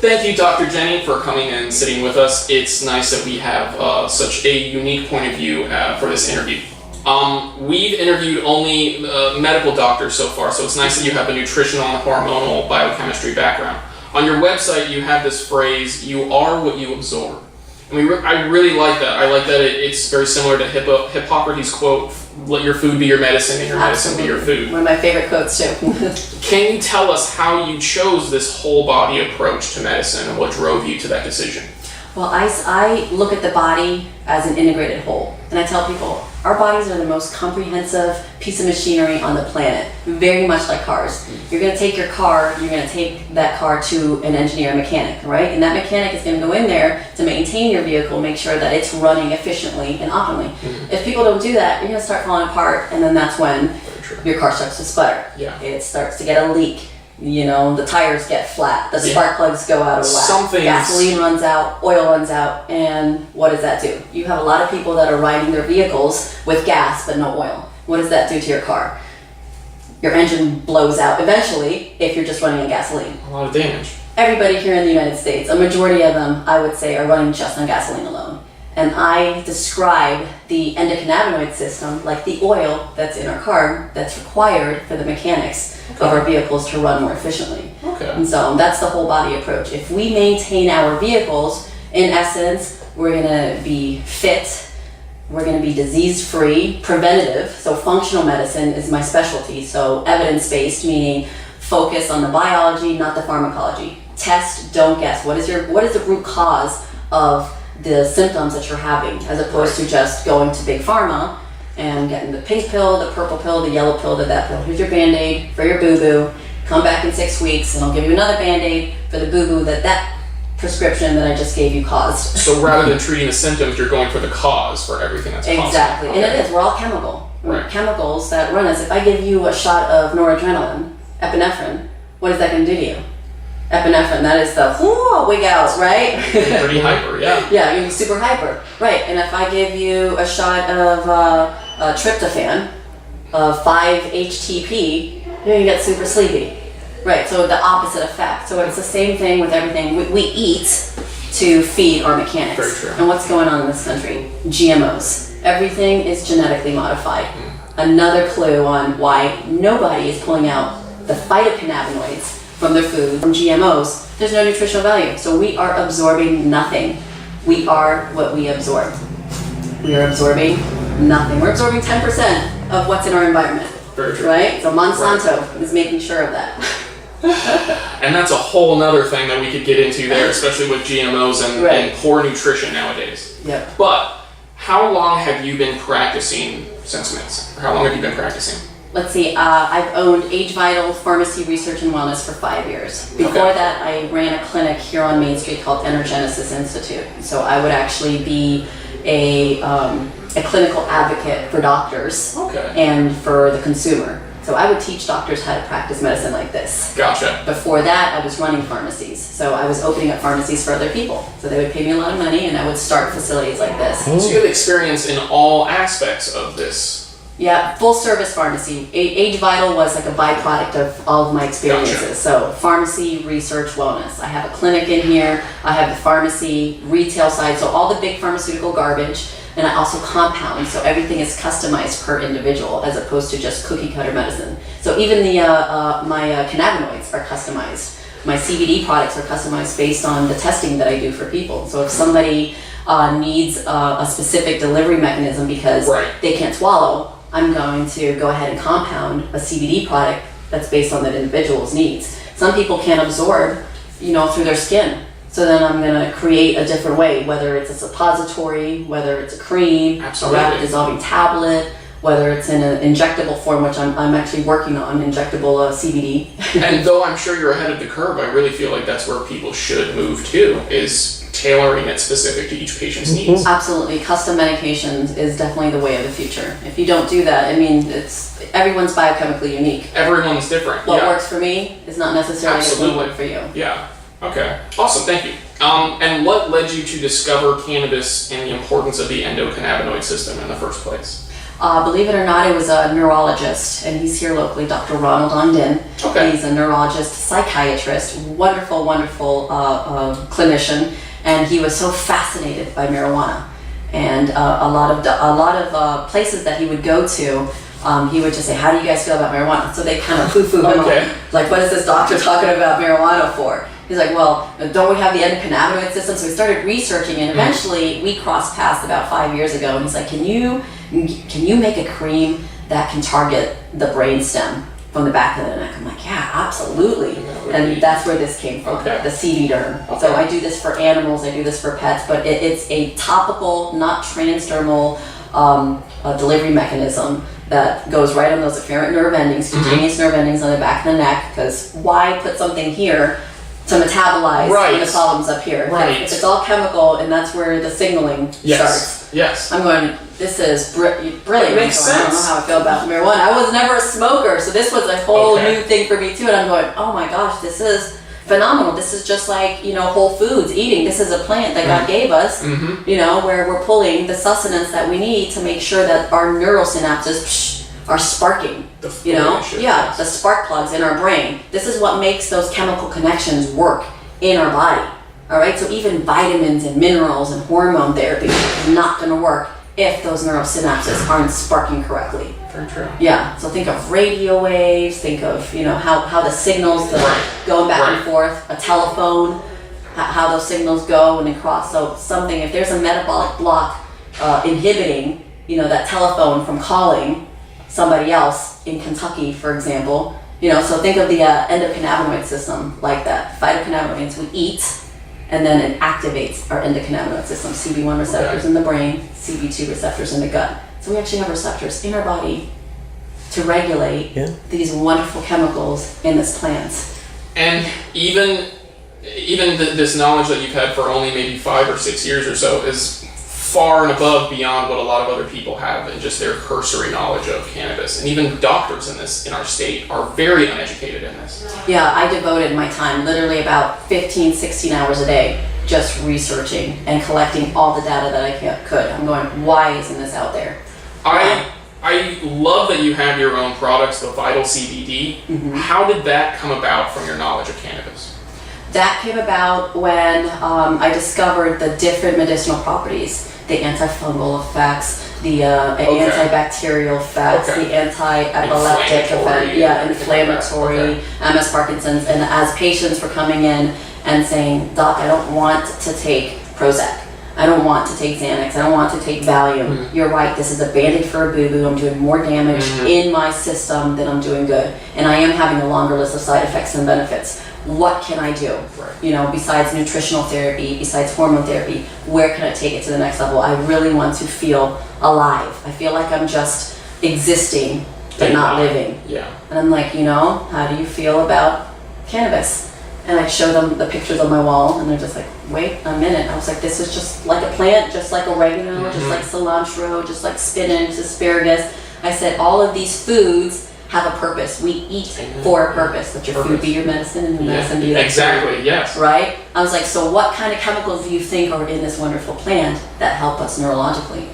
Thank you, Dr. Jenny, for coming and sitting with us. It's nice that we have such a unique point of view for this interview. We've interviewed only medical doctors so far, so it's nice that you have a nutritional and hormonal biochemistry background. On your website, you have this phrase, "You are what you absorb." And I really like that. I like that it's very similar to Hippocrates' quote, "Let your food be your medicine and your medicine be your food." One of my favorite quotes, too. Can you tell us how you chose this whole body approach to medicine and what drove you to that decision? Well, I look at the body as an integrated whole. And I tell people, our bodies are the most comprehensive piece of machinery on the planet, very much like cars. You're going to take your car, you're going to take that car to an engineer, mechanic, right? And that mechanic is going to go in there to maintain your vehicle, make sure that it's running efficiently and optimally. If people don't do that, you're going to start falling apart, and then that's when your car starts to sputter. It starts to get a leak. You know, the tires get flat, the spark plugs go out of whack, gasoline runs out, oil runs out, and what does that do? You have a lot of people that are riding their vehicles with gas but no oil. What does that do to your car? Your engine blows out eventually if you're just running on gasoline. A lot of damage. Everybody here in the United States, a majority of them, I would say, are running just on gasoline alone. And I describe the endocannabinoid system like the oil that's in our car that's required for the mechanics of our vehicles to run more efficiently. And so that's the whole body approach. If we maintain our vehicles, in essence, we're going to be fit, we're going to be disease-free, preventative. So functional medicine is my specialty. So evidence-based, meaning focus on the biology, not the pharmacology. Test, don't guess. What is the root cause of the symptoms that you're having, as opposed to just going to big pharma and getting the pink pill, the purple pill, the yellow pill, that pill. Here's your Band-Aid for your boo-boo. Come back in 6 weeks and I'll give you another Band-Aid for the boo-boo that prescription that I just gave you caused. So rather than treating the symptoms, you're going for the cause for everything that's possible. Exactly, and it is. We're all chemical. Chemicals that run us. If I give you a shot of noradrenaline, epinephrine, what is that going to do to you? Epinephrine, that is the wig out, right? Pretty hyper, yeah. Yeah, you're super hyper, right? And if I give you a shot of tryptophan of 5-HTP, you're gonna get super sleepy, right? So the opposite effect. So it's the same thing with everything. We eat to feed our mechanics. Very true. And what's going on in this country? GMOs. Everything is genetically modified. Another clue on why nobody is pulling out the phytocannabinoids from their food, from GMOs. There's no nutritional value. So we are absorbing nothing. We are what we absorb. We are absorbing nothing. We're absorbing 10% of what's in our environment. Very true. Right? So Monsanto is making sure of that. And that's a whole nother thing that we could get into there, especially with GMOs and poor nutrition nowadays. Yep. But how long have you been practicing sense medicine? Or how long have you been practicing? Let's see, I've owned AgeVital Pharmacy Research and Wellness for 5 years. Before that, I ran a clinic here on Main Street called Energenesis Institute. So I would actually be a clinical advocate for doctors and for the consumer. So I would teach doctors how to practice medicine like this. Gotcha. Before that, I was running pharmacies. So I was opening up pharmacies for other people. So they would pay me a lot of money and I would start facilities like this. So you have experience in all aspects of this. Yeah, full service pharmacy. AgeVital was like a byproduct of all of my experiences. Gotcha. So pharmacy, research, wellness. I have a clinic in here. I have the pharmacy, retail side, so all the big pharmaceutical garbage. And I also compound, so everything is customized per individual as opposed to just cookie cutter medicine. So even my cannabinoids are customized. My CBD products are customized based on the testing that I do for people. So if somebody needs a specific delivery mechanism because they can't swallow, I'm going to go ahead and compound a CBD product that's based on that individual's needs. Some people can't absorb, through their skin. So then I'm going to create a different way, whether it's a suppository, whether it's a cream, a rapid dissolving tablet, whether it's in an injectable form, which I'm actually working on, injectable CBD. And though I'm sure you're ahead of the curve, I really feel like that's where people should move to, is tailoring it specific to each patient's needs. Absolutely. Custom medications is definitely the way of the future. If you don't do that, everyone's biochemically unique. Everyone's different. What works for me is not necessarily going to work for you. Yeah. Okay. Awesome. Thank you. And what led you to discover cannabis and the importance of the endocannabinoid system in the first place? Believe it or not, it was a neurologist, and he's here locally, Dr. Ronald Ondin. Okay. He's a neurologist, psychiatrist, wonderful, wonderful clinician, and he was so fascinated by marijuana. And a lot of places that he would go to, he would just say, "How do you guys feel about marijuana?" So they kind of poo-poo him. Okay. Like, what is this doctor talking about marijuana for? He's like, "Well, don't we have the endocannabinoid system?" So we started researching, and eventually we crossed paths about 5 years ago. And he's like, "Can you make a cream that can target the brain stem from the back of the neck?" I'm like, "Yeah, absolutely." And that's where this came from, Okay. the CB derm. Okay. So I do this for animals, I do this for pets, but it's a topical, not transdermal delivery mechanism that goes right on those afferent nerve endings, cutaneous nerve endings on the back of the neck, because why put something here to metabolize when the problem's up here? Right. If it's all chemical, and that's where the signaling starts. Yes. I'm going, this is brilliant. It makes sense. I don't know how I feel about marijuana. I was never a smoker, so this was a whole new thing for me too. And I'm going, oh my gosh, this is phenomenal. This is just like, Whole Foods eating. This is a plant that God gave us, where we're pulling the sustenance that we need to make sure that our neural synapses are sparking. The spark plugs in our brain. This is what makes those chemical connections work in our body. All right, so even vitamins and minerals and hormone therapy is not going to work if those neural synapses aren't sparking correctly. Very true. Yeah, so think of radio waves, think of, how the signals going back and forth, a telephone, how those signals go and cross. So if there's a metabolic block inhibiting, that telephone from calling somebody else in Kentucky, for example, so think of the endocannabinoid system like that. Phytocannabinoids we eat, and then it activates our endocannabinoid system, CB1 receptors in the brain, CB2 receptors in the gut. So we actually have receptors in our body to regulate these wonderful chemicals in this plant. And even this knowledge that you've had for only maybe 5 or 6 years or so is far and above beyond what a lot of other people have and just their cursory knowledge of cannabis. And even doctors in our state are very uneducated in this. Yeah, I devoted my time, literally about 15, 16 hours a day, just researching and collecting all the data that I could. I'm going, why isn't this out there? I love that you have your own products, the VitalCBD. How did that come about from your knowledge of cannabis? That came about when I discovered the different medicinal properties, the antifungal effects, the antibacterial effects, the anti-epileptic effect, inflammatory, MS Parkinson's. And as patients were coming in and saying, "Doc, I don't want to take Prozac. I don't want to take Xanax. I don't want to take Valium. You're right, this is a band-aid for a boo-boo. I'm doing more damage in my system than I'm doing good. And I am having a longer list of side effects than benefits. What can I do? Besides nutritional therapy, besides hormone therapy, where can I take it to the next level? I really want to feel alive. I feel like I'm just existing, but not living." Yeah. And I'm like, how do you feel about cannabis? And I show them the pictures on my wall, and they're just like, wait a minute. I was like, this is just like a plant, just like oregano, just like cilantro, just like spinach, asparagus. I said, all of these foods have a purpose. We eat for a purpose. Let your food be your medicine, and your medicine be your food. Exactly, yes. Right? I was like, so what kind of chemicals do you think are in this wonderful plant that help us neurologically?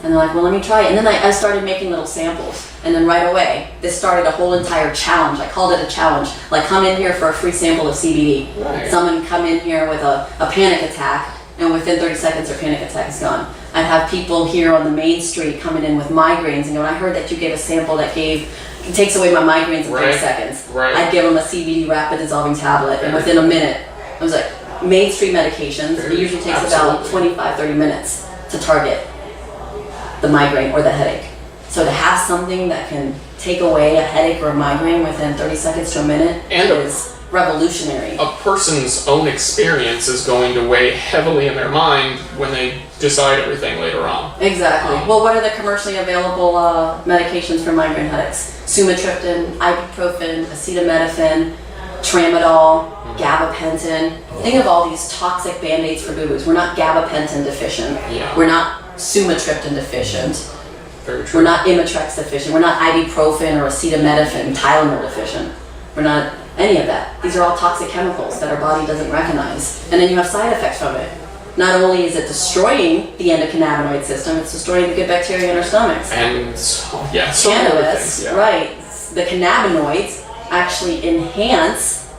And they're like, well, let me try it. And then I started making little samples. And then right away, this started a whole entire challenge. I called it a challenge. Like, come in here for a free sample of CBD. Right. Someone come in here with a panic attack, and within 30 seconds, their panic attack is gone. I'd have people here on the main street coming in with migraines and going, I heard that you gave a sample that takes away my migraines in 30 seconds. Right. I'd give them a CBD rapid dissolving tablet, and within a minute, I was like, mainstream medications, it usually takes about 25, 30 minutes to target the migraine or the headache. So to have something that can take away a headache or a migraine within 30 seconds to a minute is revolutionary. A person's own experience is going to weigh heavily in their mind when they decide everything later on. Exactly. Well, what are the commercially available medications for migraine headaches? Sumatriptan, ibuprofen, acetaminophen, tramadol, gabapentin. Think of all these toxic band-aids for boo-boos. We're not gabapentin deficient. Yeah. We're not sumatriptan deficient. Very true. We're not Imitrex deficient. We're not ibuprofen or acetaminophen, Tylenol deficient. We're not any of that. These are all toxic chemicals that our body doesn't recognize. And then you have side effects from it. not only is it destroying the endocannabinoid system, it's destroying the good bacteria in our stomachs. And so many other things, yeah. Right. The cannabinoids actually enhance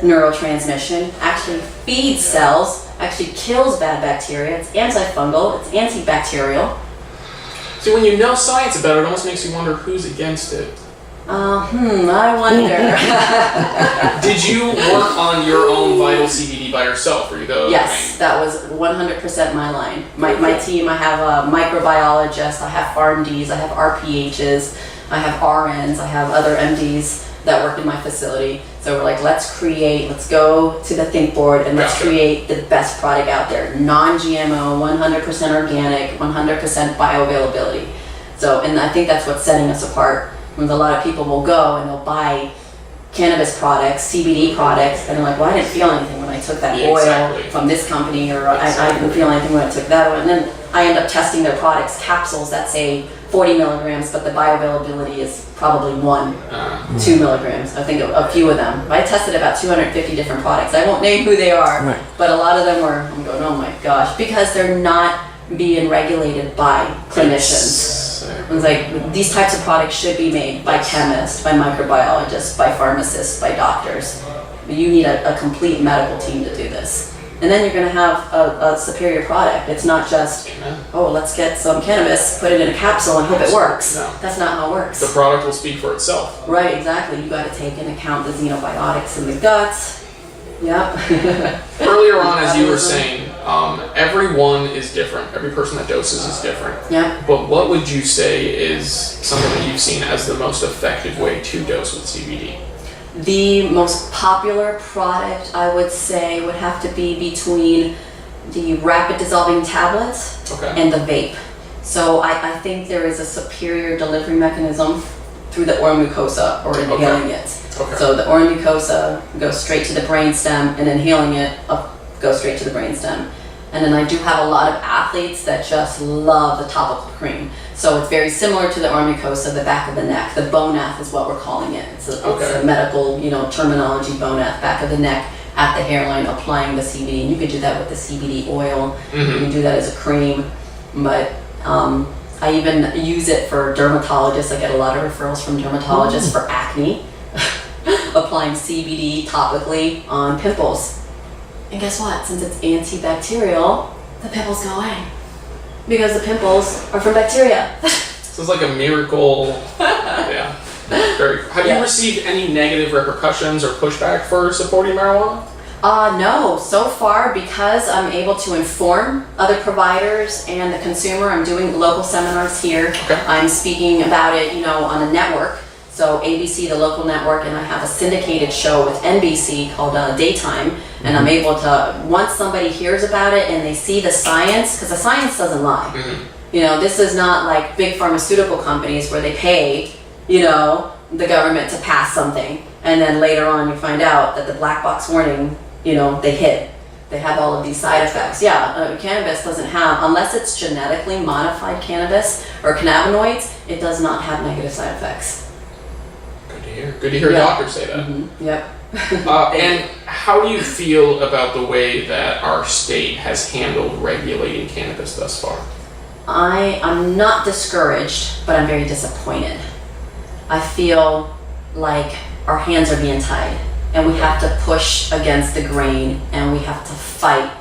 neurotransmission, actually feeds cells, actually kills bad bacteria. It's antifungal, it's antibacterial. See, when you know science about it, it almost makes you wonder who's against it. I wonder. Did you work on your own VitalCBD by yourself? Were you the Yes, that was 100% my line. My team, I have a microbiologist, I have PharmDs, I have RPHs, I have RNs, I have other MDs that work in my facility. So we're like, let's go to the think board and let's create the best product out there. Non-GMO, 100% organic, 100% bioavailability. So, and I think that's what's setting us apart. When a lot of people will go and they'll buy cannabis products, CBD products, and they're like, well, I didn't feel anything when I took that oil from this company, or I didn't feel anything when I took that oil. And then I end up testing their products, capsules that say 40 milligrams, but the bioavailability is probably 2 milligrams. I think a few of them. I tested about 250 different products. I won't name who they are, but a lot of them were, I'm going, oh my gosh, because they're not being regulated by clinicians. It's like, these types of products should be made by chemists, by microbiologists, by pharmacists, by doctors. You need a complete medical team to do this. And then you're going to have a superior product. It's not just, oh, let's get some cannabis, put it in a capsule and hope it works. No. That's not how it works. The product will speak for itself. Right, exactly. You got to take into account the xenobiotics in the guts. Yep. Earlier on, as you were saying, everyone is different. Every person that doses is different. Yeah. But what would you say is something that you've seen as the most effective way to dose with CBD? The most popular product, I would say, would have to be between the rapid dissolving tablets and the vape. So I think there is a superior delivery mechanism through the oral mucosa or inhaling it. So the oral mucosa goes straight to the brainstem, and inhaling it goes straight to the brainstem. And then I do have a lot of athletes that just love the topical cream. So it's very similar to the oral mucosa, the back of the neck. The bonath is what we're calling it. It's a medical, terminology, bonath, back of the neck, at the hairline, applying the CBD. And you could do that with the CBD oil. You can do that as a cream. But I even use it for dermatologists. I get a lot of referrals from dermatologists for acne. Applying CBD topically on pimples. And guess what? Since it's antibacterial, the pimples go away. Because the pimples are from bacteria. So it's like a miracle. Yeah. Have you received any negative repercussions or pushback for supporting marijuana? No. So far, because I'm able to inform other providers and the consumer, I'm doing local seminars here. I'm speaking about it, on a network. So ABC, the local network, and I have a syndicated show with NBC called Daytime, and I'm able to, once somebody hears about it and they see the science, because the science doesn't lie. This is not like big pharmaceutical companies where they pay, the government to pass something, and then later on you find out that the black box warning, they hit. They have all of these side effects. Cannabis doesn't have, unless it's genetically modified cannabis or cannabinoids, it does not have negative side effects. Good to hear a doctor say that. Yep. And how do you feel about the way that our state has handled regulating cannabis thus far? I'm not discouraged, but I'm very disappointed. I feel like our hands are being tied, and we have to push against the grain, and we have to fight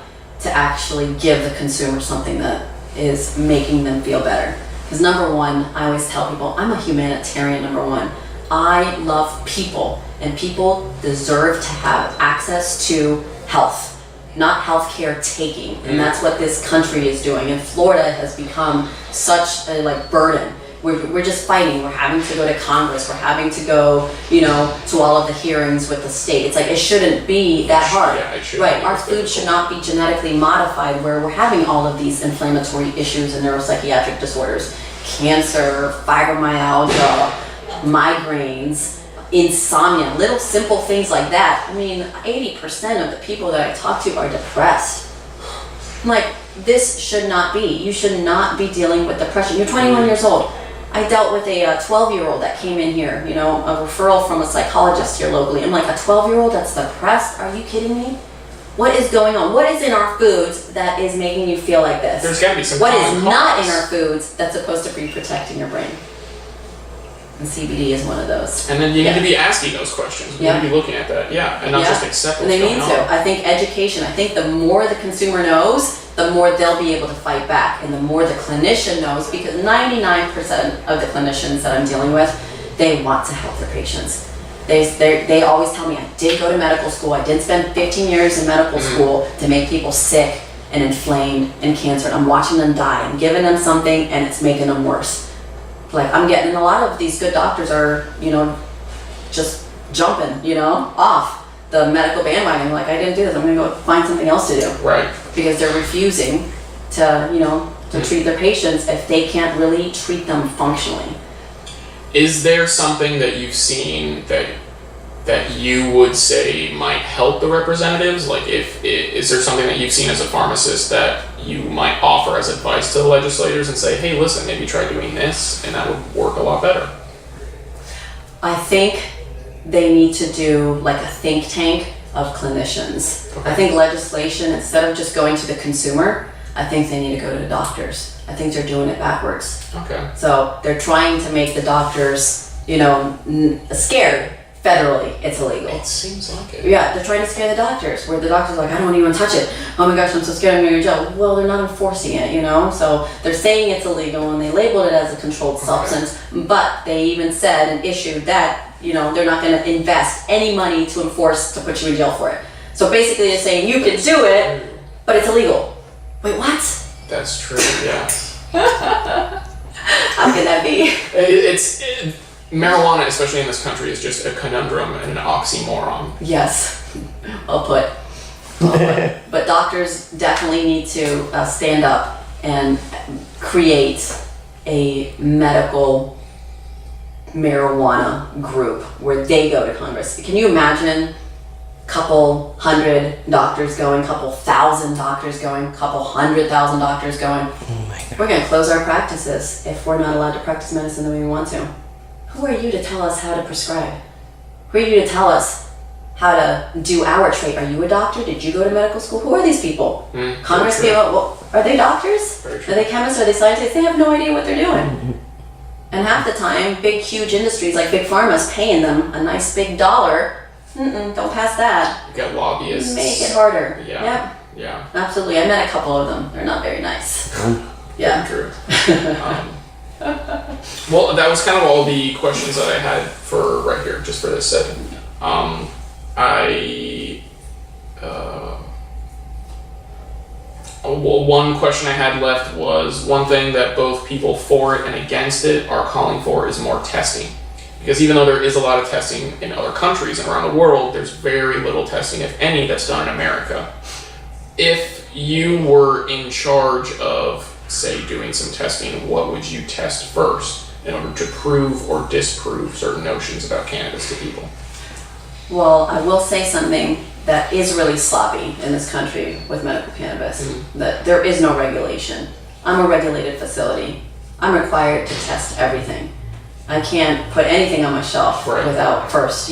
to actually give the consumer something that is making them feel better. Because number one, I always tell people, I'm a humanitarian, number one. I love people, and people deserve to have access to health, not healthcare taking, and that's what this country is doing. And Florida has become such a burden. We're just fighting. We're having to go to Congress. We're having to go, to all of the hearings with the state. It's like it shouldn't be that hard. Right. Our food should not be genetically modified, where we're having all of these inflammatory issues and neuropsychiatric disorders, cancer, fibromyalgia, migraines, insomnia, little simple things like that. 80% of the people that I talk to are depressed. I'm like, this should not be. You should not be dealing with depression. You're 21 years old. I dealt with a 12-year-old that came in here, a referral from a psychologist here locally. I'm like, a 12-year-old that's depressed? Are you kidding me? What is going on? What is in our foods that is making you feel like this? There's got to be some What common is not cause. in our foods that's supposed to be protecting your brain? And CBD is one of those. And then you need to be asking those questions. You need to be looking at that. Yeah, and not just accept what's going on. And they need to. I think education, I think the more the consumer knows, the more they'll be able to fight back. And the more the clinician knows, because 99% of the clinicians that I'm dealing with, they want to help their patients. They always tell me, I did go to medical school. I did spend 15 years in medical school to make people sick and inflamed and cancer. And I'm watching them die. I'm giving them something and it's making them worse. Like I'm getting, a lot of these good doctors are, just jumping, off the medical bandwagon. Like, I didn't do this. I'm going to go find something else to do. Right. Because they're refusing to, to treat their patients if they can't really treat them functionally. Is there something that you've seen that you would say might help the representatives? Like, is there something that you've seen as a pharmacist that you might offer as advice to the legislators and say, hey, listen, maybe try doing this, and that would work a lot better? I think they need to do like a think tank of clinicians. Okay. I think legislation, instead of just going to the consumer, I think they need to go to the doctors. I think they're doing it backwards. Okay. So they're trying to make the doctors, scared. Federally, it's illegal. It seems like it. Yeah, they're trying to scare the doctors, where the doctor's like, I don't even touch it. Oh my gosh, I'm so scared I'm going to jail. Well, they're not enforcing it, So they're saying it's illegal and they labeled it as a controlled substance, but they even said and issued that, they're not going to invest any money to enforce to put you in jail for it. So basically they're saying you can do it, but it's illegal. Wait, what? That's true, yeah. How can that be? Marijuana, especially in this country, is just a conundrum and an oxymoron. Yes, well put. But doctors definitely need to stand up and create a medical marijuana group where they go to Congress. Can you imagine couple hundred doctors going, couple thousand doctors going, couple 100,000 doctors going? Oh my God. We're going to close our practices if we're not allowed to practice medicine the way we want to. Who are you to tell us how to prescribe? Who are you to tell us how to do our trade? Are you a doctor? Did you go to medical school? Who are these people? Congress people, well, are they doctors? Are they chemists? Are they scientists? They have no idea what they're doing. And half the time, big, huge industries like Big Pharma is paying them a nice big dollar. Don't pass that. You've got lobbyists. Make it harder. Yeah. Yep. Yeah. Absolutely. I met a couple of them. They're not very nice. Yeah. True. Well, that was kind of all the questions that I had for right here, just for this segment. One question I had left was, one thing that both people for it and against it are calling for is more testing. Because even though there is a lot of testing in other countries and around the world, there's very little testing, if any, that's done in America. If you were in charge of, say, doing some testing, what would you test first in order to prove or disprove certain notions about cannabis to people? Well, I will say something that is really sloppy in this country with medical cannabis, that there is no regulation. I'm a regulated facility. I'm required to test everything. I can't put anything on my shelf without first,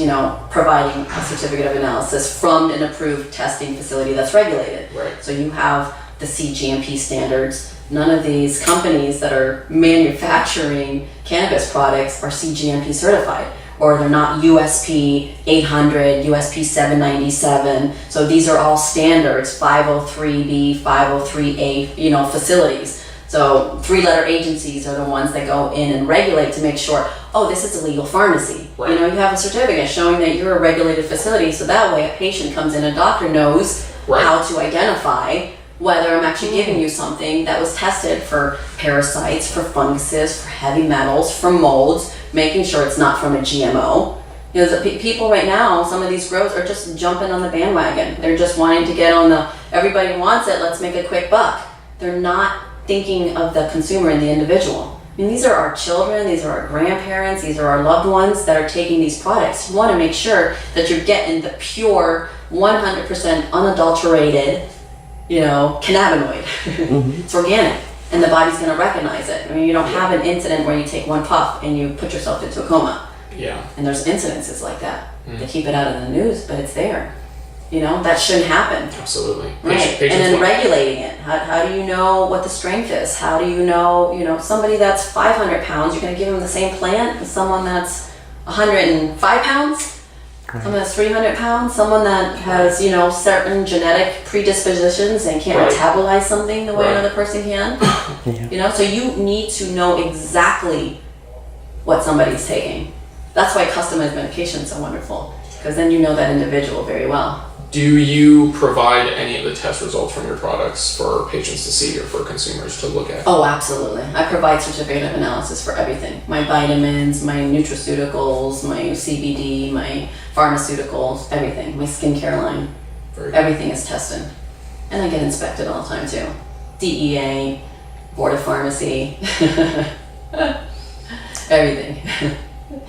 providing a certificate of analysis from an approved testing facility that's regulated. Right. So you have the CGMP standards. None of these companies that are manufacturing cannabis products are CGMP certified, or they're not USP 800, USP 797. So these are all standards, 503B, 503A, facilities. So 3-letter agencies are the ones that go in and regulate to make sure, this is a legal pharmacy. Right. You have a certificate showing that you're a regulated facility, so that way a patient comes in, a doctor knows how to identify whether I'm actually giving you something that was tested for parasites, for funguses, for heavy metals, for molds, making sure it's not from a GMO. The people right now, some of these grows are just jumping on the bandwagon. They're just wanting to get on everybody wants it, let's make a quick buck. They're not thinking of the consumer and the individual. These are our children, these are our grandparents, these are our loved ones that are taking these products. You want to make sure that you're getting the pure, 100% unadulterated, cannabinoid. It's organic, and the body's going to recognize it. You don't have an incident where you take one puff and you put yourself into a coma. Yeah. And there's incidences like that. They keep it out of the news, but it's there. You know, that shouldn't happen. Absolutely. Right. Patients And then want- regulating it. How do you know what the strength is? How do you know, somebody that's 500 pounds, you're going to give them the same plant as someone that's 105 pounds? Someone that's 300 pounds? Someone that has, certain genetic predispositions and can't Right. metabolize something the way Right. another person can? Yeah. So you need to know exactly what somebody's taking. That's why customized medication is so wonderful, because then you know that individual very well. Do you provide any of the test results from your products for patients to see or for consumers to look at? Oh, absolutely. I provide certificate of analysis for everything. My vitamins, my nutraceuticals, my CBD, my pharmaceuticals, everything. My skincare line. Very good. Everything is tested. And I get inspected all the time too. DEA, Board of Pharmacy, everything.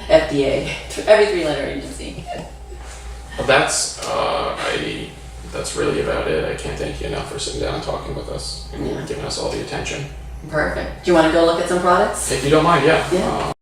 FDA, every 3-letter agency. Well, that's really about it. I can't thank you enough for sitting down and talking with us and Yeah. giving us all the attention. Perfect. Do you want to go look at some products? If you don't mind, yeah. Yeah.